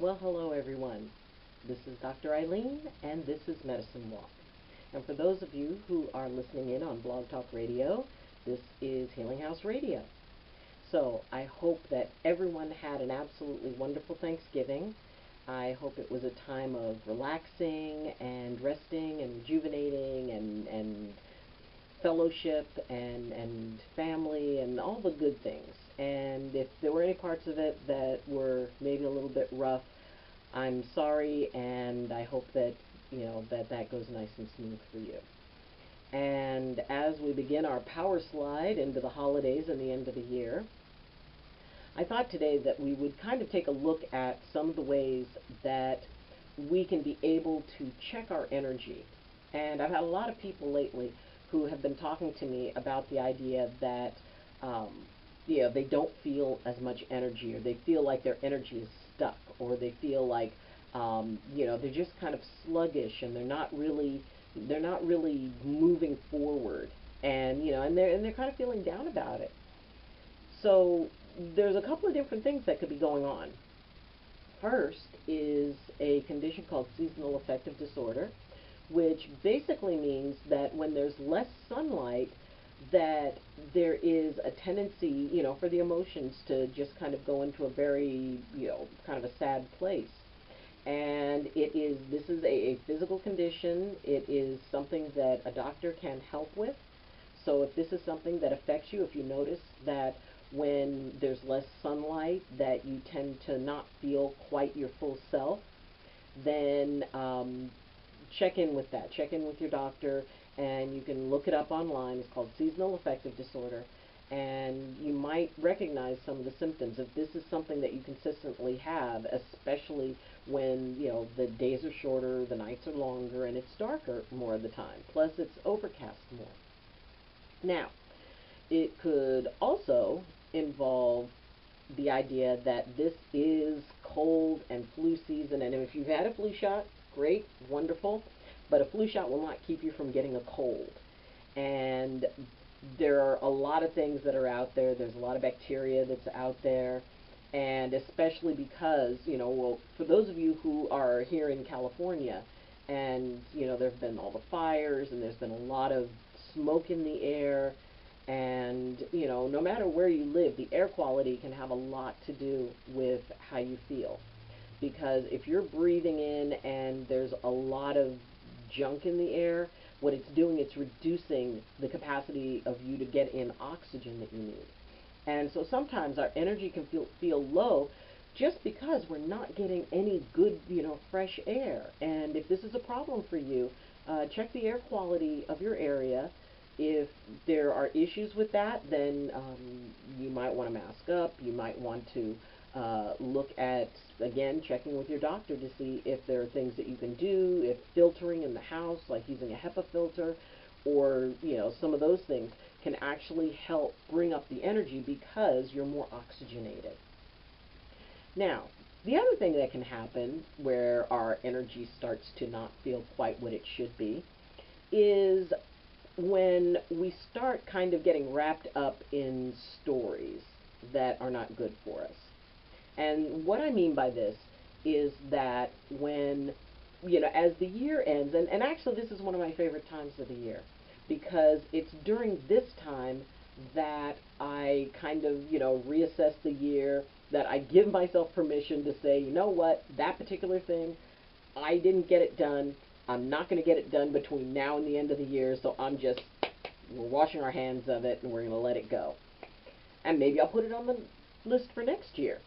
Well, hello everyone. This is Dr. Ayleen, and this is Medicine Walk. And for those of you who are listening in on Blog Talk Radio, this is Healing House Radio. So I hope that everyone had an absolutely wonderful Thanksgiving. I hope it was a time of relaxing and resting and rejuvenating and fellowship and family and all the good things. And if there were any parts of it that were maybe a little bit rough, I'm sorry, and I hope that that goes nice and smooth for you. And as we begin our power slide into the holidays and the end of the year, I thought today that we would kind of take a look at some of the ways that we can be able to check our energy. And I've had a lot of people lately who have been talking to me about the idea that um, they don't feel as much energy, or they feel like their energy is stuck, or they feel like they're just kind of sluggish, and they're not really moving forward, and they're kind of feeling down about it. So there's a couple of different things that could be going on. First is a condition called seasonal affective disorder, which basically means that when there's less sunlight, that there is a tendency, for the emotions to just kind of go into a very, kind of a sad place. And this is a physical condition. It is something that a doctor can help with. So if this is something that affects you, if you notice that when there's less sunlight that you tend to not feel quite your full self, then check in with that. Check in with your doctor, and you can look it up online. It's called seasonal affective disorder, and you might recognize some of the symptoms. If this is something that you consistently have, especially when the days are shorter, the nights are longer, and it's darker more of the time. Plus, it's overcast more. Now, it could also involve the idea that this is cold and flu season, and if you've had a flu shot, great, wonderful, but a flu shot will not keep you from getting a cold. And there are a lot of things that are out there. There's a lot of bacteria that's out there, and especially because, well, for those of you who are here in California, and, there have been all the fires, and there's been a lot of smoke in the air, and, no matter where you live, the air quality can have a lot to do with how you feel. Because if you're breathing in and there's a lot of junk in the air, what it's doing, it's reducing the capacity of you to get in oxygen that you need. And so sometimes our energy can feel low just because we're not getting any good, fresh air. And if this is a problem for you, check the air quality of your area. If there are issues with that, then you might want to mask up. You might want to look at, again, checking with your doctor to see if there are things that you can do, if filtering in the house, like using a HEPA filter, or, some of those things can actually help bring up the energy because you're more oxygenated. Now, the other thing that can happen where our energy starts to not feel quite what it should be is when we start kind of getting wrapped up in stories that are not good for us. And what I mean by this is that when, as the year ends, and actually this is one of my favorite times of the year, because it's during this time that I kind of, reassess the year, that I give myself permission to say, you know what, that particular thing, I didn't get it done. I'm not going to get it done between now and the end of the year, so we're washing our hands of it, and we're going to let it go. And maybe I'll put it on the list for next year.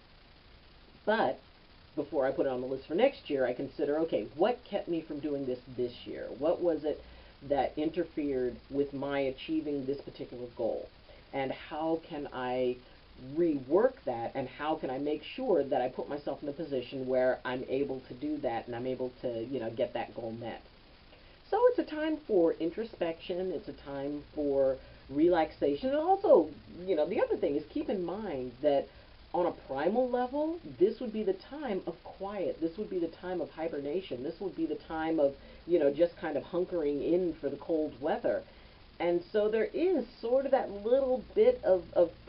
But before I put it on the list for next year, I consider, okay, what kept me from doing this year? What was it that interfered with my achieving this particular goal? And how can I rework that, and how can I make sure that I put myself in a position where I'm able to do that, and I'm able to, get that goal met? So it's a time for introspection. It's a time for relaxation. And also, the other thing is, keep in mind that on a primal level, this would be the time of quiet. This would be the time of hibernation. This would be the time of, just kind of hunkering in for the cold weather. And so there is sort of that little bit of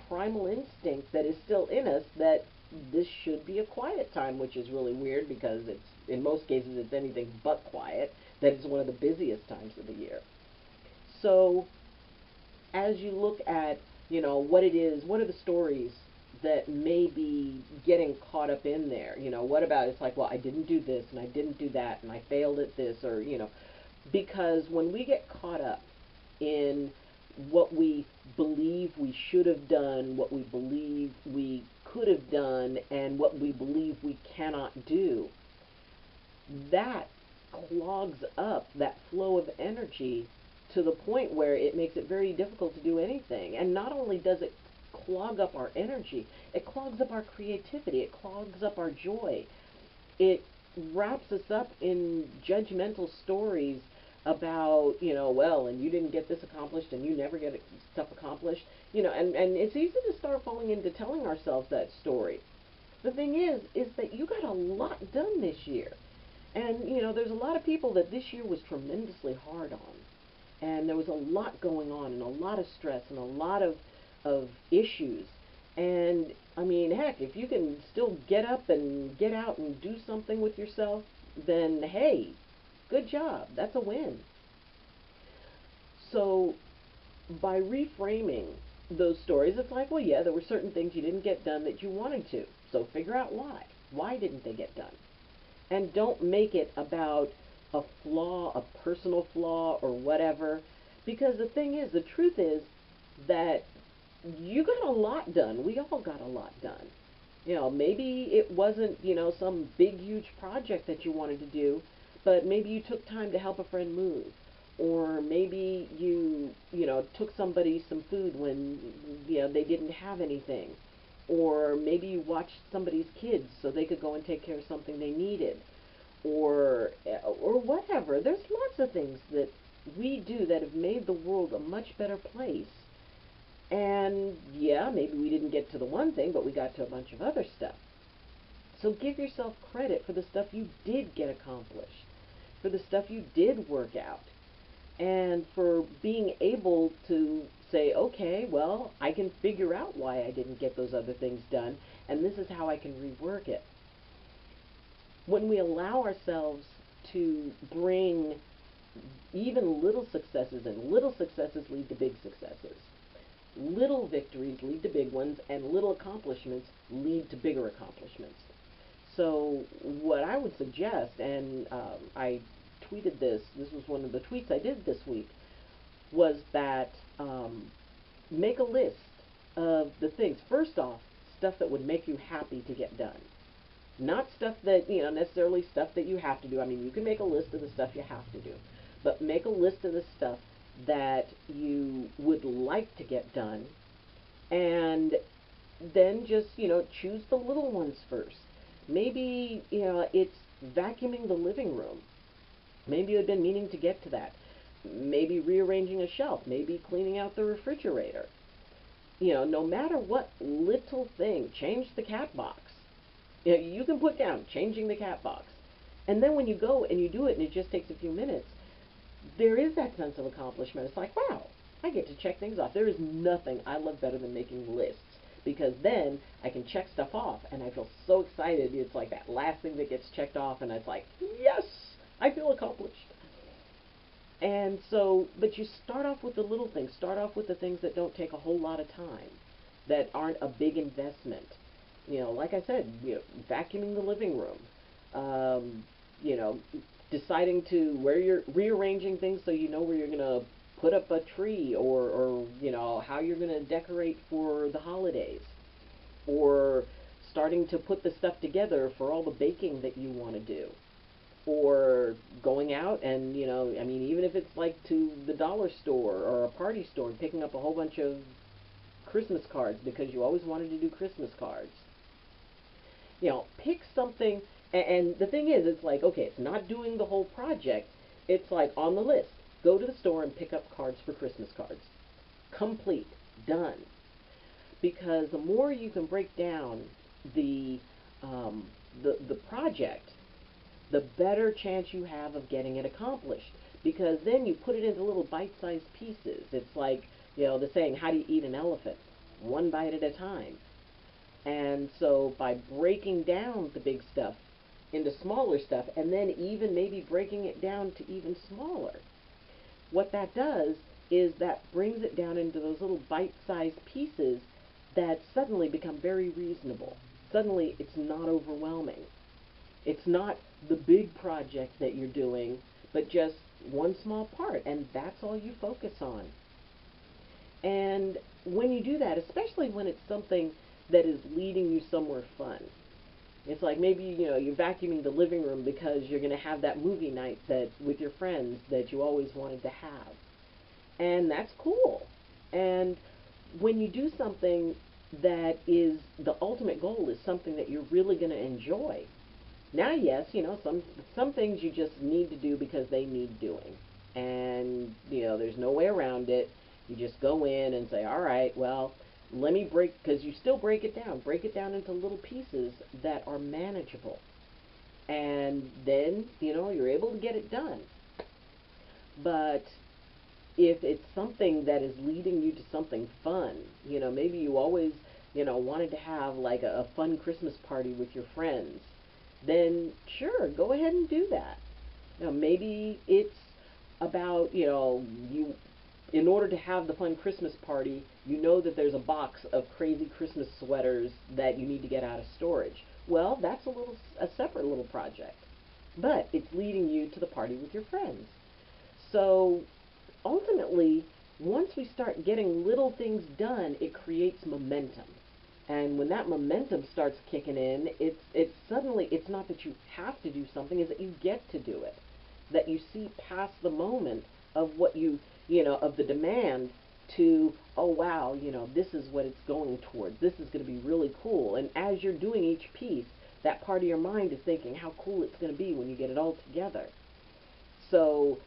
primal instinct that is still in us that this should be a quiet time, which is really weird because it's, in most cases, it's anything but quiet, that it's one of the busiest times of the year. So as you look at, what it is, what are the stories that may be getting caught up in there? What about, it's like, well, I didn't do this and I didn't do that and I failed at this, or, because when we get caught up in what we believe we should have done, what we believe we could have done, and what we believe we cannot do, that clogs up that flow of energy to the point where it makes it very difficult to do anything. And not only does it clog up our energy, it clogs up our creativity, it clogs up our joy. It wraps us up in judgmental stories about, well, and you didn't get this accomplished and you never get stuff accomplished, and it's easy to start falling into telling ourselves that story. The thing is that you got a lot done this year. And, there's a lot of people that this year was tremendously hard on. And there was a lot going on and a lot of stress and a lot of issues. And, I mean, heck, if you can still get up and get out and do something with yourself, then, hey, good job. That's a win. So, by reframing those stories, it's like, well, yeah, there were certain things you didn't get done that you wanted to. So figure out why. Why didn't they get done? And don't make it about a flaw, a personal flaw, or whatever. Because the thing is, the truth is that you got a lot done. We all got a lot done. Maybe it wasn't, some big, huge project that you wanted to do, but maybe you took time to help a friend move. Or maybe you, took somebody some food when, they didn't have anything. Or maybe you watched somebody's kids so they could go and take care of something they needed. Or whatever. There's lots of things that we do that have made the world a much better place. And yeah, maybe we didn't get to the one thing, but we got to a bunch of other stuff. So give yourself credit for the stuff you did get accomplished, for the stuff you did work out, and for being able to say, okay, well, I can figure out why I didn't get those other things done, and this is how I can rework it. When we allow ourselves to bring even little successes, and little successes lead to big successes, little victories lead to big ones, and little accomplishments lead to bigger accomplishments. So what I would suggest, and I tweeted this was one of the tweets I did this week, was that make a list of the things. First off, stuff that would make you happy to get done. Not stuff that, necessarily stuff that you have to do. I mean, you can make a list of the stuff you have to do, but make a list of the stuff that you would like to get done, and then just, choose the little ones first. Maybe, it's vacuuming the living room. Maybe you had been meaning to get to that. Maybe rearranging a shelf. Maybe cleaning out the refrigerator. No matter what little thing, change the cat box. You can put down changing the cat box. And then when you go and you do it and it just takes a few minutes, there is that sense of accomplishment. It's like, wow, I get to check things off. There is nothing I love better than making lists, because then I can check stuff off and I feel so excited. It's like that last thing that gets checked off and it's like, yes, I feel accomplished. And so, but you start off with the little things. Start off with the things that don't take a whole lot of time, that aren't a big investment. Like I said, vacuuming the living room, deciding to where you're rearranging things so you know where you're going to put up a tree, or how you're going to decorate for the holidays, or starting to put the stuff together for all the baking that you want to do, or going out and, even if it's like to the dollar store or a party store and picking up a whole bunch of Christmas cards because you always wanted to do Christmas cards. Pick something, and the thing is, it's like, okay, it's not doing the whole project. It's like on the list. Go to the store and pick up cards for Christmas cards. Complete. Done. Because the more you can break down the project, the better chance you have of getting it accomplished. Because then you put it into little bite-sized pieces. It's like, the saying, how do you eat an elephant? One bite at a time. And so by breaking down the big stuff into smaller stuff, and then even maybe breaking it down to even smaller, what that does is that brings it down into those little bite-sized pieces that suddenly become very reasonable. Suddenly it's not overwhelming. It's not the big project that you're doing, but just one small part, and that's all you focus on. And when you do that, especially when it's something that is leading you somewhere fun, it's like maybe, you're vacuuming the living room because you're going to have that movie night that with your friends that you always wanted to have. And that's cool. And when you do something that is the ultimate goal is something that you're really going to enjoy. Now, yes, some things you just need to do because they need doing. And, there's no way around it. You just go in and say, all right, well, let me because you still break it down into little pieces that are manageable. And then, you're able to get it done. But if it's something that is leading you to something fun, maybe you always, wanted to have like a fun Christmas party with your friends, then sure, go ahead and do that. Maybe it's about, you, in order to have the fun Christmas party, that there's a box of crazy Christmas sweaters that you need to get out of storage. Well, that's a separate little project, but it's leading you to the party with your friends. So ultimately, once we start getting little things done, it creates momentum. And when that momentum starts kicking in, it's suddenly, it's not that you have to do something, is that you get to do it. That you see past the moment of what of the demand to, oh wow, this is what it's going towards. This is going to be really cool. And as you're doing each piece, that part of your mind is thinking how cool it's going to be when you get it all together. So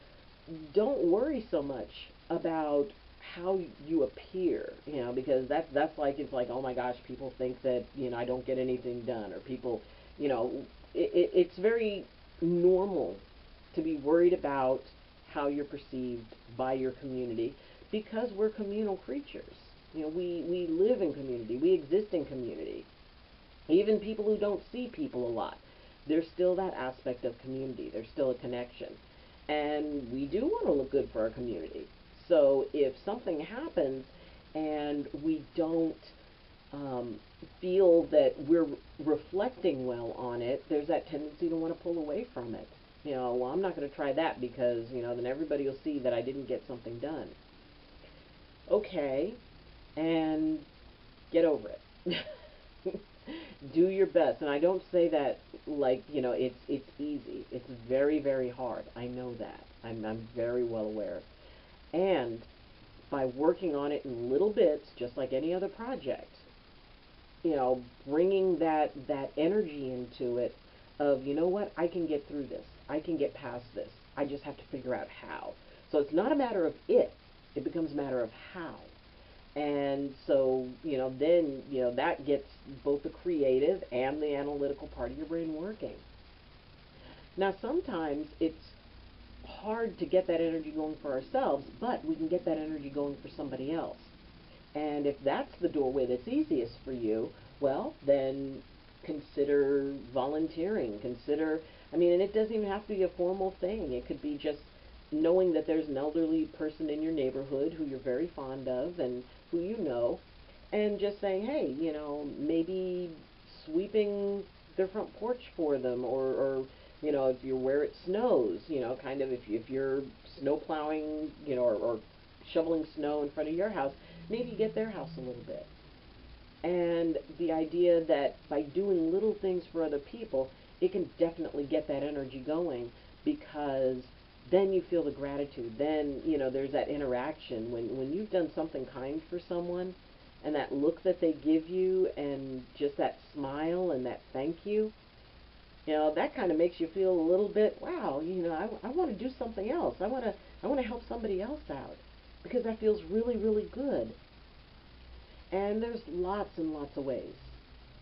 don't worry so much about how you appear, because that's like, it's like, oh my gosh, people think that, I don't get anything done, or people, it's very normal to be worried about how you're perceived by your community, because we're communal creatures. We live in community, we exist in community. Even people who don't see people a lot, there's still that aspect of community, there's still a connection. And we do want to look good for our community. So if something happens and we don't feel that we're reflecting well on it, there's that tendency to want to pull away from it. Well, I'm not going to try that because, then everybody will see that I didn't get something done. Okay, and get over it. Do your best. And I don't say that like, it's easy. It's very, very hard. I know that. I'm very well aware. And by working on it in little bits, just like any other project, bringing that energy into it of, what, I can get through this. I can get past this. I just have to figure out how. So it's not a matter of if, it becomes a matter of how. And so, then, that gets both the creative and the analytical part of your brain working. Now, sometimes it's hard to get that energy going for ourselves, but we can get that energy going for somebody else. And if that's the doorway that's easiest for you, well, then consider volunteering. And it doesn't even have to be a formal thing. It could be just knowing that there's an elderly person in your neighborhood who you're very fond of and who and just saying, hey, maybe sweeping their front porch for them, or if you're where it snows, kind of if you're snow plowing, or shoveling snow in front of your house, maybe get their house a little bit. And the idea that by doing little things for other people, it can definitely get that energy going, because then you feel the gratitude. Then, there's that interaction. When you've done something kind for someone, and that look that they give you, and just that smile and that thank you, that kind of makes you feel a little bit, wow, I want to do something else. I want to help somebody else out, because that feels really, really good. And there's lots and lots of ways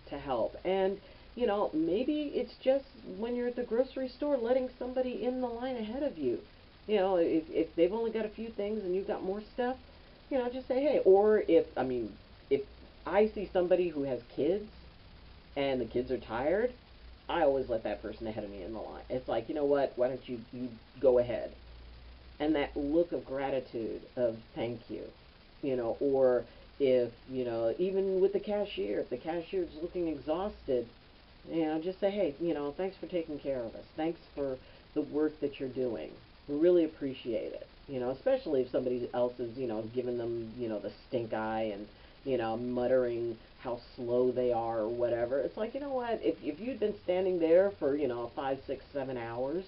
to help. And, maybe it's just when you're at the grocery store, letting somebody in the line ahead of you. If they've only got a few things and you've got more stuff, just say, hey. Or if I see somebody who has kids, and the kids are tired, I always let that person ahead of me in the line. It's like, you know what, why don't you go ahead? And that look of gratitude of thank you, or if, even with the cashier, if the cashier's looking exhausted, just say, hey, thanks for taking care of us. Thanks for the work that you're doing. We really appreciate it. Especially if somebody else is, giving them, the stink eye and, muttering how slow they are or whatever. It's like, you know what? If you'd been standing there for, 5, 6, 7 hours,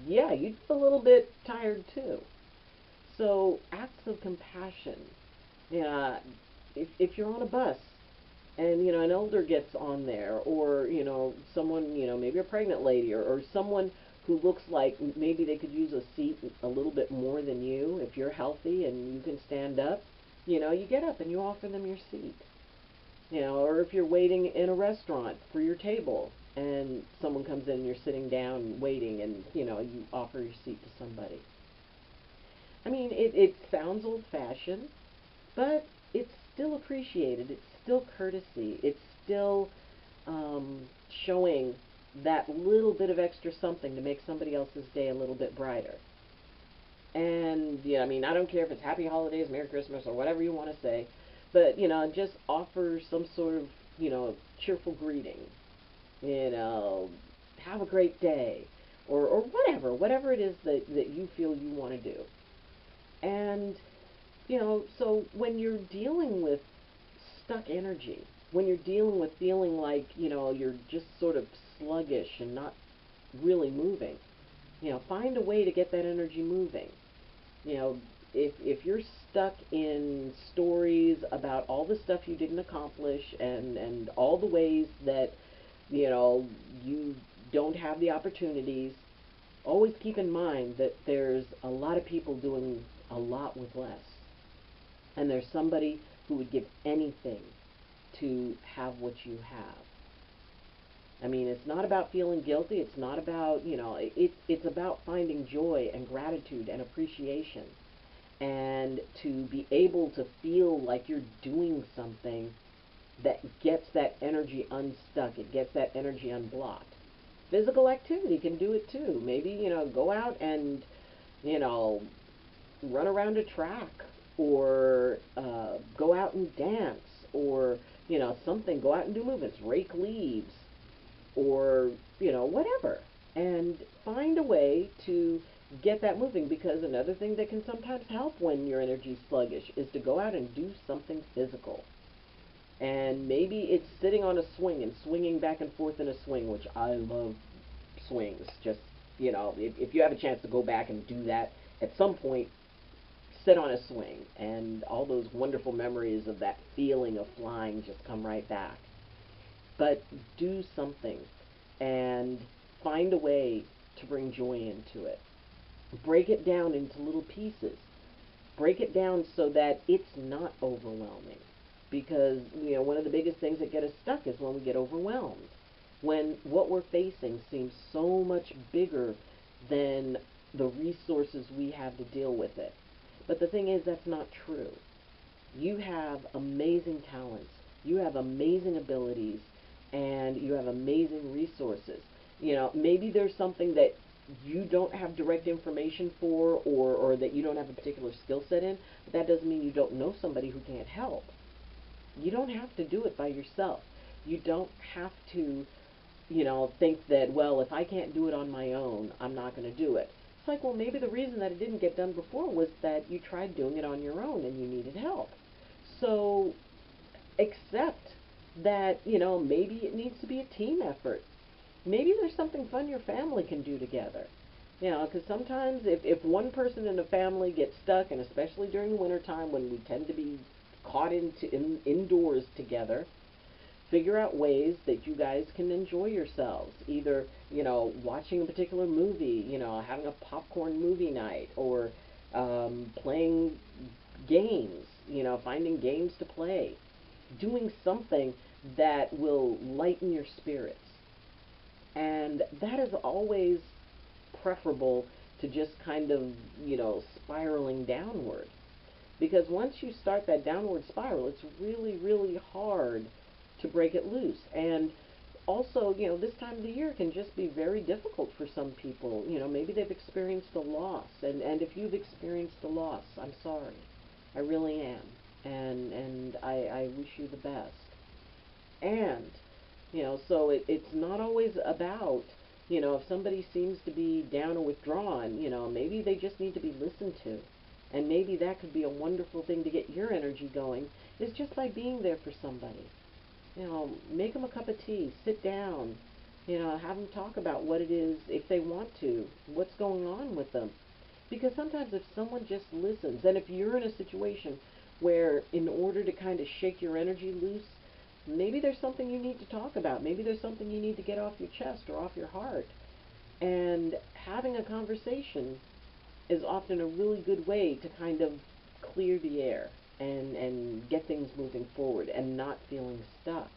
yeah, you'd be a little bit tired too. So acts of compassion. Yeah, if you're on a bus and an elder gets on there, or someone, maybe a pregnant lady, or someone who looks like maybe they could use a seat a little bit more than you. If you're healthy and you can stand up, you get up and you offer them your seat. Or if you're waiting in a restaurant for your table and someone comes in and you're sitting down waiting, and you offer your seat to somebody. I mean, it sounds old-fashioned, but it's still appreciated. It's still courtesy. It's still showing that little bit of extra something to make somebody else's day a little bit brighter. And, I mean, I don't care if it's Happy Holidays, Merry Christmas, or whatever you want to say, but, just offer some sort of, cheerful greeting. Have a great day, or whatever it is that you feel you want to do. And, so when you're dealing with stuck energy, when you're dealing with feeling like, you're just sort of sluggish and not really moving, find a way to get that energy moving. If you're stuck in stories about all the stuff you didn't accomplish, and all the ways that, you don't have the opportunities, always keep in mind that there's a lot of people doing a lot with less. And there's somebody who would give anything to have what you have. I mean, it's not about feeling guilty. It's not about, it's about finding joy and gratitude and appreciation. And to be able to feel like you're doing something that gets that energy unstuck. It gets that energy unblocked. Physical activity can do it too. Maybe, go out and, run around a track, or go out and dance, or, something, go out and do movements, rake leaves, or, whatever. And find a way to get that moving, because another thing that can sometimes help when your energy's sluggish is to go out and do something physical. And maybe it's sitting on a swing and swinging back and forth in a swing, which I love swings. Just, if you have a chance to go back and do that at some point, sit on a swing, and all those wonderful memories of that feeling of flying just come right back. But do something and find a way to bring joy into it. Break it down into little pieces. Break it down so that it's not overwhelming. Because, one of the biggest things that get us stuck is when we get overwhelmed. When what we're facing seems so much bigger than the resources we have to deal with it. But the thing is, that's not true. You have amazing talents. You have amazing abilities. And you have amazing resources. Maybe there's something that you don't have direct information for, or that you don't have a particular skill set in, but that doesn't mean you don't know somebody who can't help. You don't have to do it by yourself. You don't have to, think that, well, if I can't do it on my own, I'm not going to do it. It's like, well, maybe the reason that it didn't get done before was that you tried doing it on your own and you needed help. So accept that, maybe it needs to be a team effort. Maybe there's something fun your family can do together. Because sometimes if one person in a family gets stuck, and especially during the wintertime when we tend to be caught indoors together, figure out ways that you guys can enjoy yourselves. Either, watching a particular movie, having a popcorn movie night, or playing games, finding games to play. Doing something that will lighten your spirits. And that is always preferable to just kind of, spiraling downward. Because once you start that downward spiral, it's really, really hard to break it loose. And also, this time of the year can just be very difficult for some people. Maybe they've experienced a loss, and if you've experienced a loss, I'm sorry. I really am. And I wish you the best. And, so it's not always about, if somebody seems to be down or withdrawn, maybe they just need to be listened to. And maybe that could be a wonderful thing to get your energy going, is just by being there for somebody. Make them a cup of tea, sit down, have them talk about what it is, if they want to, what's going on with them. Because sometimes if someone just listens, and if you're in a situation where in order to kind of shake your energy loose, maybe there's something you need to talk about, maybe there's something you need to get off your chest or off your heart. And having a conversation is often a really good way to kind of clear the air and get things moving forward and not feeling stuck.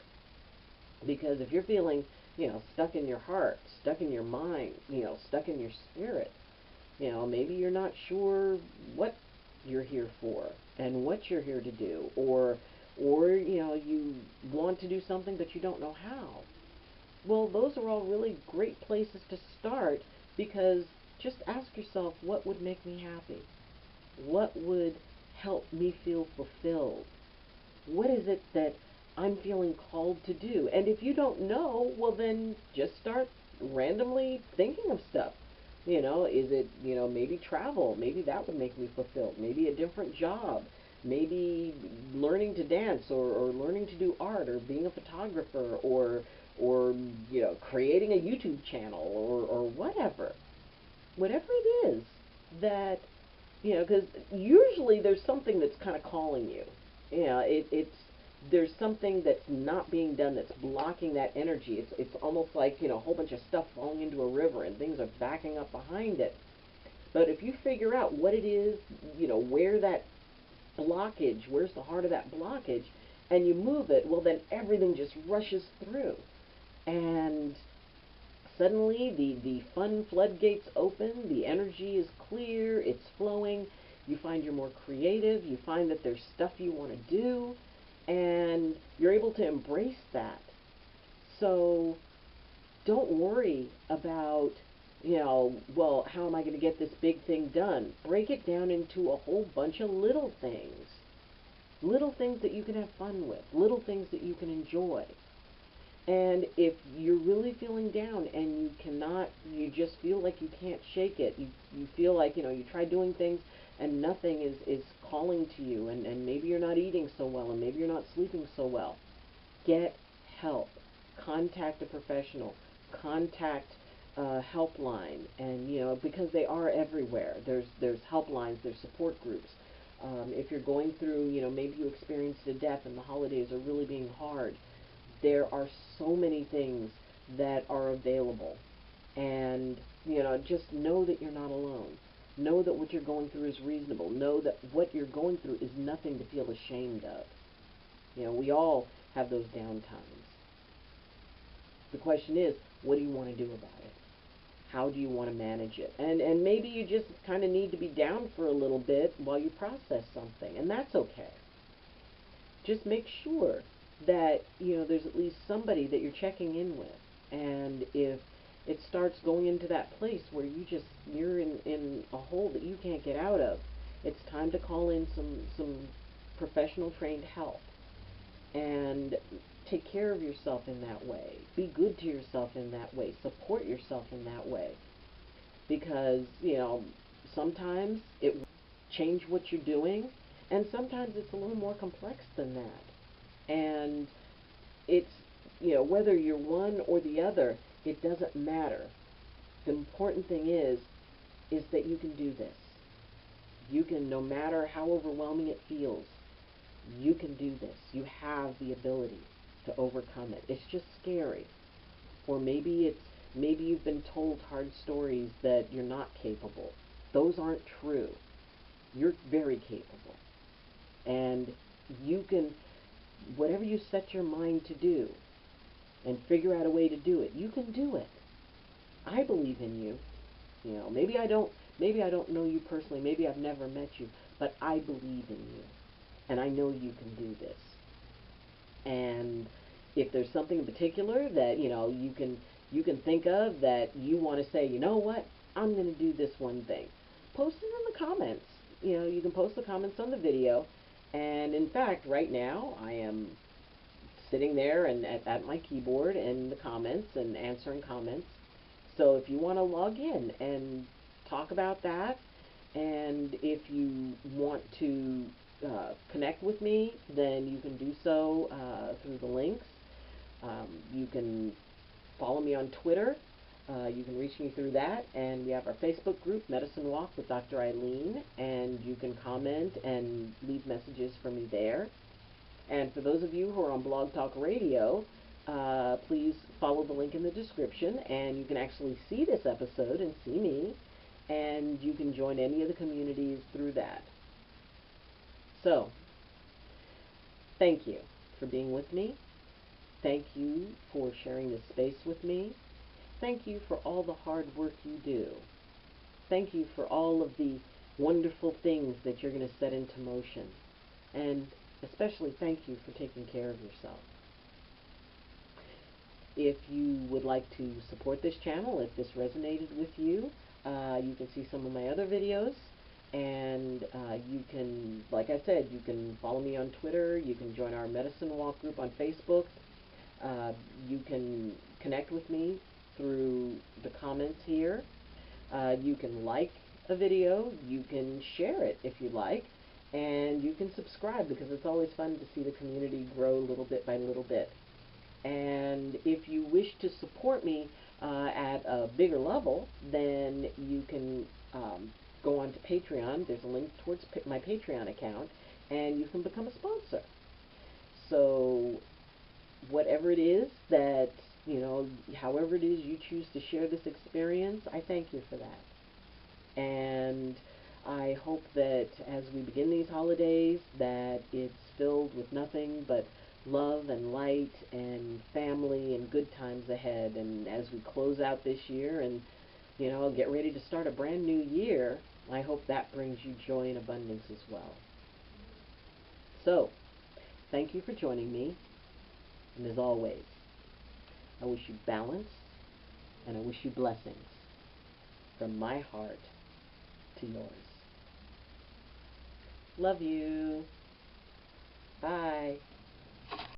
Because if you're feeling, stuck in your heart, stuck in your mind, stuck in your spirit, maybe you're not sure what you're here for and what you're here to do, or you want to do something but you don't know how. Well, those are all really great places to start, because just ask yourself, what would make me happy? What would help me feel fulfilled? What is it that I'm feeling called to do? And if you don't know, well, then just start randomly thinking of stuff. Is it, maybe travel? Maybe that would make me fulfilled. Maybe a different job. Maybe learning to dance, or learning to do art, or being a photographer, or creating a YouTube channel, or whatever. Whatever it is that, because usually there's something that's kind of calling you. There's something that's not being done that's blocking that energy. It's almost like, a whole bunch of stuff falling into a river and things are backing up behind it. But if you figure out what it is, where that blockage, where's the heart of that blockage, and you move it, well, then everything just rushes through. And suddenly the fun floodgates open, the energy is clear, it's flowing, you find you're more creative, you find that there's stuff you want to do, and you're able to embrace that. So don't worry about, well, how am I going to get this big thing done? Break it down into a whole bunch of little things. Little things that you can have fun with, little things that you can enjoy. And if you're really feeling down and you just feel like you can't shake it, you feel like, you try doing things and nothing is calling to you, and maybe you're not eating so well, and maybe you're not sleeping so well, get help. Contact a professional. Contact a helpline, and, because they are everywhere. There's helplines, there's support groups. If you're going through, maybe you experienced a death and the holidays are really being hard, there are so many things that are available. And, just know that you're not alone. Know that what you're going through is reasonable. Know that what you're going through is nothing to feel ashamed of. We all have those down times. The question is, what do you want to do about it? How do you want to manage it? And maybe you just kind of need to be down for a little bit while you process something, and that's okay. Just make sure that, there's at least somebody that you're checking in with. And if it starts going into that place where you're in a hole that you can't get out of, it's time to call in some professional trained help. And take care of yourself in that way. Be good to yourself in that way. Support yourself in that way. Because, sometimes it will change what you're doing, and sometimes it's a little more complex than that. And it's, whether you're one or the other, it doesn't matter. The important thing is that you can do this. You can, no matter how overwhelming it feels, you can do this. You have the ability to overcome it. It's just scary. Or maybe you've been told hard stories that you're not capable. Those aren't true. You're very capable. And you can, whatever you set your mind to do and figure out a way to do it, you can do it. I believe in you. Maybe I don't know you personally, maybe I've never met you, but I believe in you. And I know you can do this. And if there's something in particular that you can think of that you want to say, you know what, I'm going to do this one thing, post it in the comments. You can post the comments on the video. And in fact, right now I am sitting there and at my keyboard in the comments and answering comments. So if you want to log in and talk about that, and if you want to connect with me, then you can do so through the links. You can follow me on Twitter. You can reach me through that. And we have our Facebook group, Medicine Walk with Dr. Ayleen, and you can comment and leave messages for me there. And for those of you who are on Blog Talk Radio, please follow the link in the description, and you can actually see this episode and see me, and you can join any of the communities through that. So, thank you for being with me. Thank you for sharing this space with me. Thank you for all the hard work you do. Thank you for all of the wonderful things that you're going to set into motion. And especially thank you for taking care of yourself. If you would like to support this channel, if this resonated with you, you can see some of my other videos, and you can, like I said, you can follow me on Twitter, you can join our Medicine Walk group on Facebook, you can connect with me through the comments here, you can like a video, you can share it if you like, and you can subscribe, because it's always fun to see the community grow little bit by little bit. And if you wish to support me at a bigger level, then you can go on to Patreon. There's a link towards my Patreon account, and you can become a sponsor. So whatever it is that, however it is you choose to share this experience, I thank you for that. And I hope that as we begin these holidays, that it's filled with nothing but love and light and family and good times ahead. And as we close out this year and, get ready to start a brand new year, I hope that brings you joy and abundance as well. So, thank you for joining me. And as always, I wish you balance and I wish you blessings from my heart to yours. Love you. Bye.